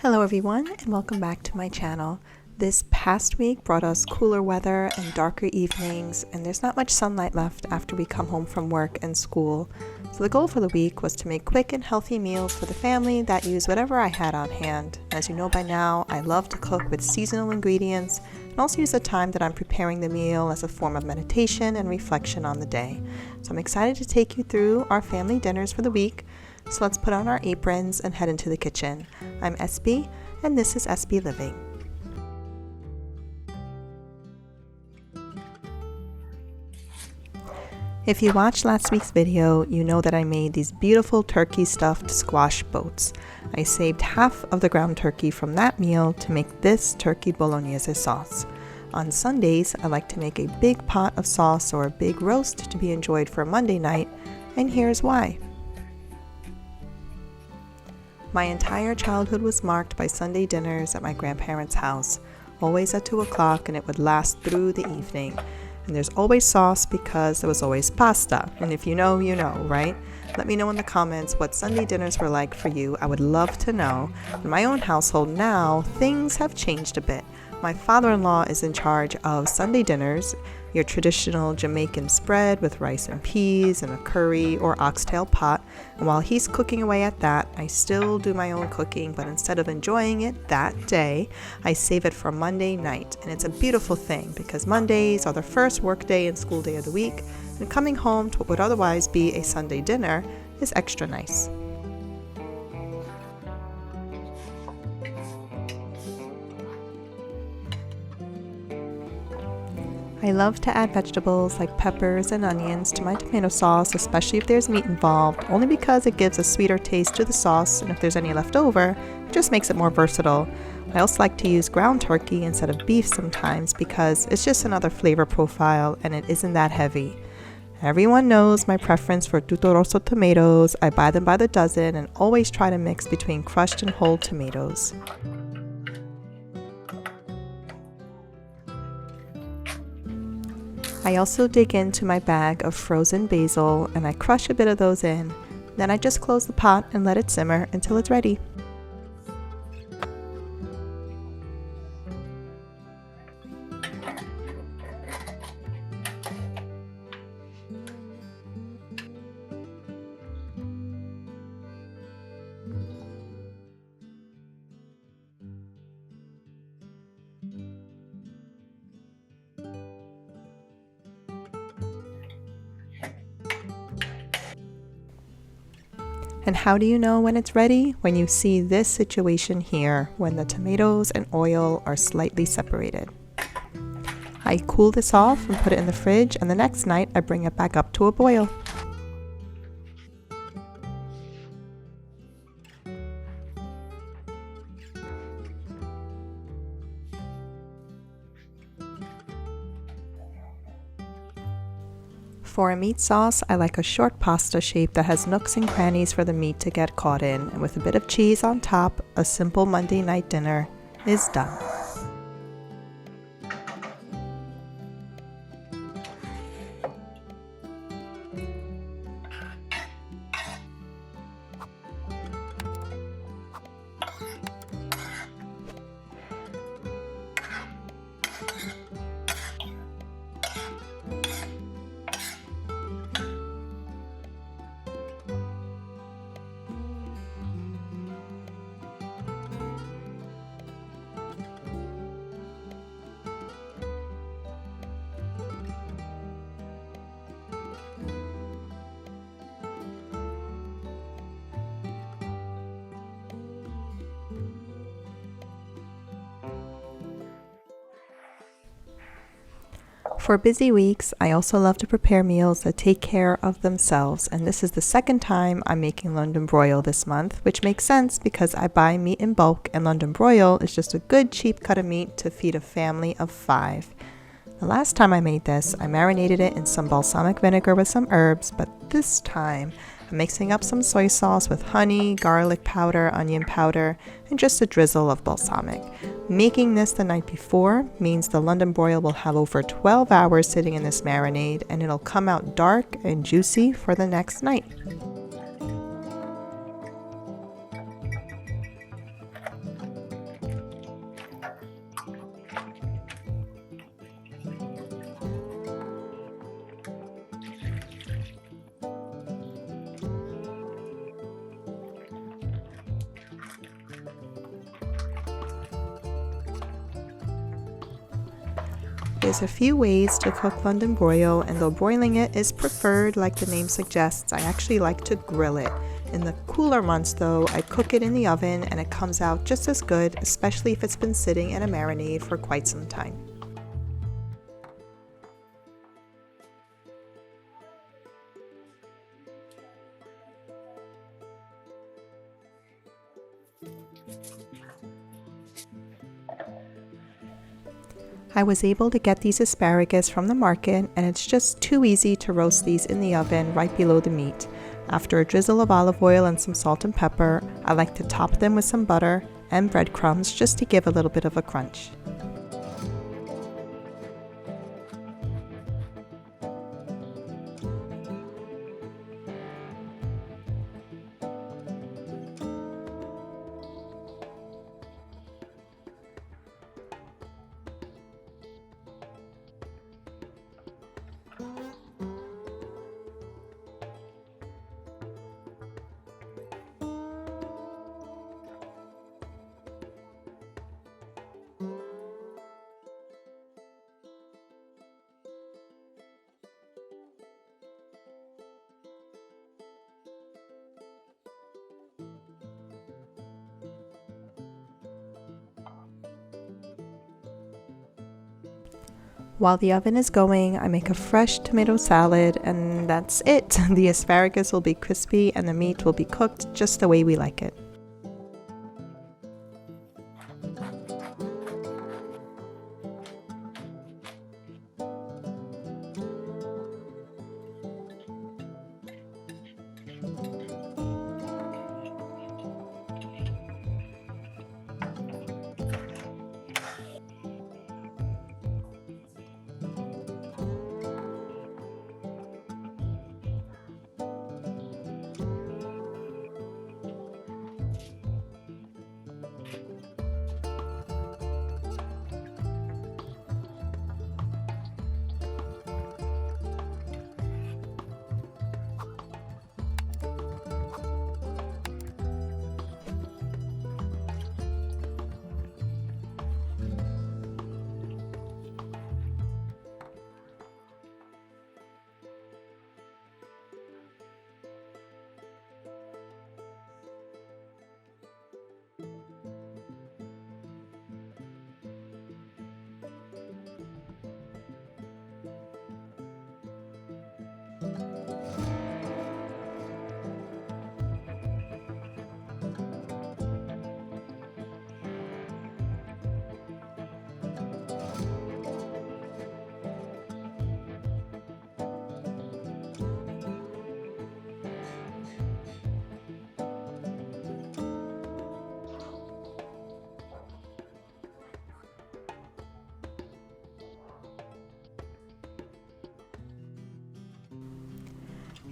Hello everyone and welcome back to my channel. This past week brought us cooler weather and darker evenings, and there's not much sunlight left after we come home from work and school. So the goal for the week was to make quick and healthy meals for the family that use whatever I had on hand. As you know by now, I love to cook with seasonal ingredients and also use the time that I'm preparing the meal as a form of meditation and reflection on the day. So I'm excited to take you through our family dinners for the week. So let's put on our aprons and head into the kitchen. I'm SB, and this is SB Living. If you watched last week's video, you know that I made these beautiful turkey stuffed squash boats. I saved half of the ground turkey from that meal to make this turkey Bolognese sauce. On Sundays, I like to make a big pot of sauce or a big roast to be enjoyed for Monday night, and here's why. My entire childhood was marked by Sunday dinners at my grandparents' house, always at 2 o'clock, and it would last through the evening. And there's always sauce because there was always pasta. And if you know, you know, right? Let me know in the comments what Sunday dinners were like for you. I would love to know. In my own household now, things have changed a bit. My father-in-law is in charge of Sunday dinners, your traditional Jamaican spread with rice and peas and a curry or oxtail pot. And while he's cooking away at that, I still do my own cooking, but instead of enjoying it that day, I save it for Monday night. And it's a beautiful thing because Mondays are the first work day and school day of the week, and coming home to what would otherwise be a Sunday dinner is extra nice. I love to add vegetables like peppers and onions to my tomato sauce, especially if there's meat involved, only because it gives a sweeter taste to the sauce, and if there's any left over, it just makes it more versatile. I also like to use ground turkey instead of beef sometimes because it's just another flavor profile and it isn't that heavy. Everyone knows my preference for tutto rosso tomatoes. I buy them by the dozen and always try to mix between crushed and whole tomatoes. I also dig into my bag of frozen basil and I crush a bit of those in. Then I just close the pot and let it simmer until it's ready. And how do you know when it's ready? When you see this situation here, when the tomatoes and oil are slightly separated. I cool this off and put it in the fridge, and the next night I bring it back up to a boil. For a meat sauce, I like a short pasta shape that has nooks and crannies for the meat to get caught in, and with a bit of cheese on top, a simple Monday night dinner is done. For busy weeks, I also love to prepare meals that take care of themselves, and this is the second time I'm making London broil this month, which makes sense because I buy meat in bulk and London broil is just a good cheap cut of meat to feed a family of 5. The last time I made this, I marinated it in some balsamic vinegar with some herbs, but this time I'm mixing up some soy sauce with honey, garlic powder, onion powder, and just a drizzle of balsamic. Making this the night before means the London broil will have over 12 hours sitting in this marinade, and it'll come out dark and juicy for the next night. There's a few ways to cook London broil, and though broiling it is preferred like the name suggests, I actually like to grill it. In the cooler months though, I cook it in the oven and it comes out just as good, especially if it's been sitting in a marinade for quite some time. I was able to get these asparagus from the market, and it's just too easy to roast these in the oven right below the meat. After a drizzle of olive oil and some salt and pepper, I like to top them with some butter and breadcrumbs just to give a little bit of a crunch. While the oven is going, I make a fresh tomato salad, and that's it. The asparagus will be crispy and the meat will be cooked just the way we like it.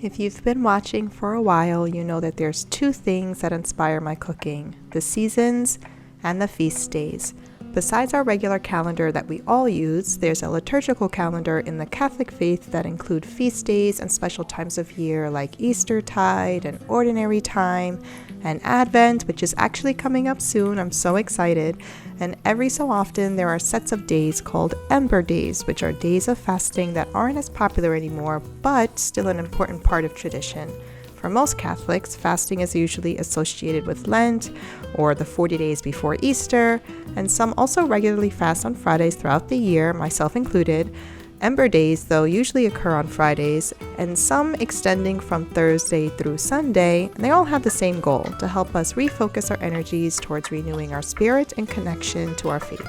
If you've been watching for a while, you know that there's two things that inspire my cooking: the seasons and the feast days. Besides our regular calendar that we all use, there's a liturgical calendar in the Catholic faith that include feast days and special times of year like Eastertide and Ordinary Time and Advent, which is actually coming up soon. I'm so excited. And every so often there are sets of days called Ember days, which are days of fasting that aren't as popular anymore, but still an important part of tradition. For most Catholics, fasting is usually associated with Lent or the 40 days before Easter, and some also regularly fast on Fridays throughout the year, myself included. Ember days, though, usually occur on Fridays, and some extending from Thursday through Sunday, and they all have the same goal: to help us refocus our energies towards renewing our spirit and connection to our faith.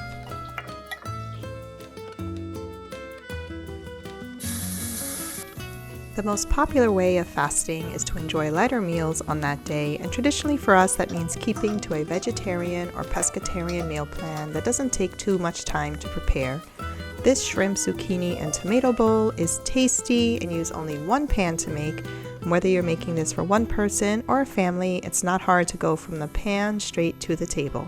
The most popular way of fasting is to enjoy lighter meals on that day, and traditionally for us that means keeping to a vegetarian or pescatarian meal plan that doesn't take too much time to prepare. This shrimp, zucchini, and tomato bowl is tasty and use only one pan to make. And whether you're making this for one person or a family, it's not hard to go from the pan straight to the table.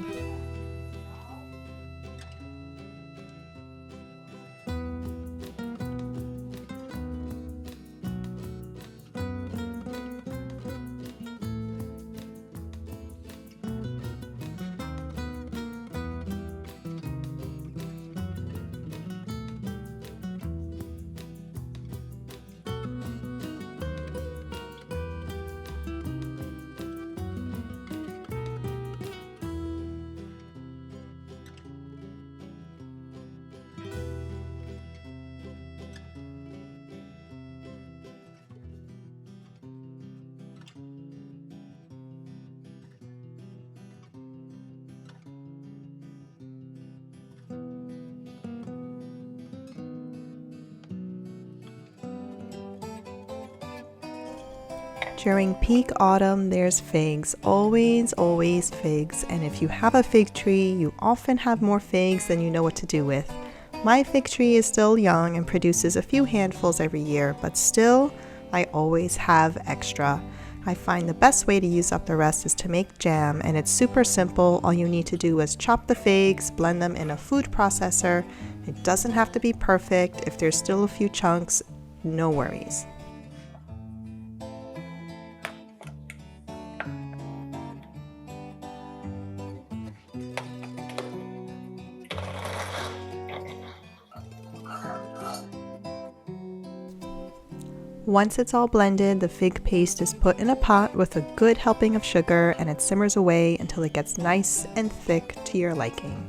During peak autumn, there's figs. Always, always figs. And if you have a fig tree, you often have more figs than you know what to do with. My fig tree is still young and produces a few handfuls every year, but still, I always have extra. I find the best way to use up the rest is to make jam, and it's super simple. All you need to do is chop the figs, blend them in a food processor. It doesn't have to be perfect. If there's still a few chunks, no worries. Once it's all blended, the fig paste is put in a pot with a good helping of sugar, and it simmers away until it gets nice and thick to your liking.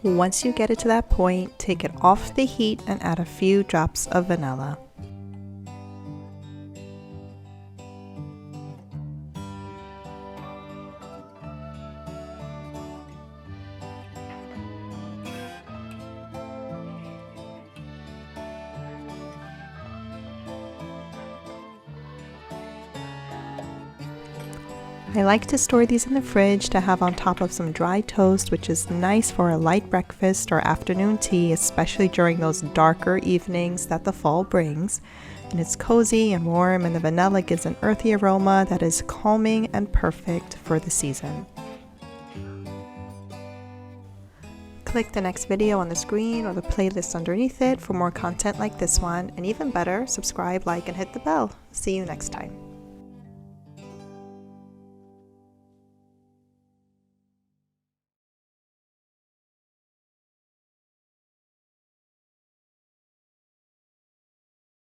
Once you get it to that point, take it off the heat and add a few drops of vanilla. I like to store these in the fridge to have on top of some dry toast, which is nice for a light breakfast or afternoon tea, especially during those darker evenings that the fall brings. And it's cozy and warm, and the vanilla gives an earthy aroma that is calming and perfect for the season. Click the next video on the screen or the playlist underneath it for more content like this one, and even better, subscribe, like, and hit the bell. See you next time.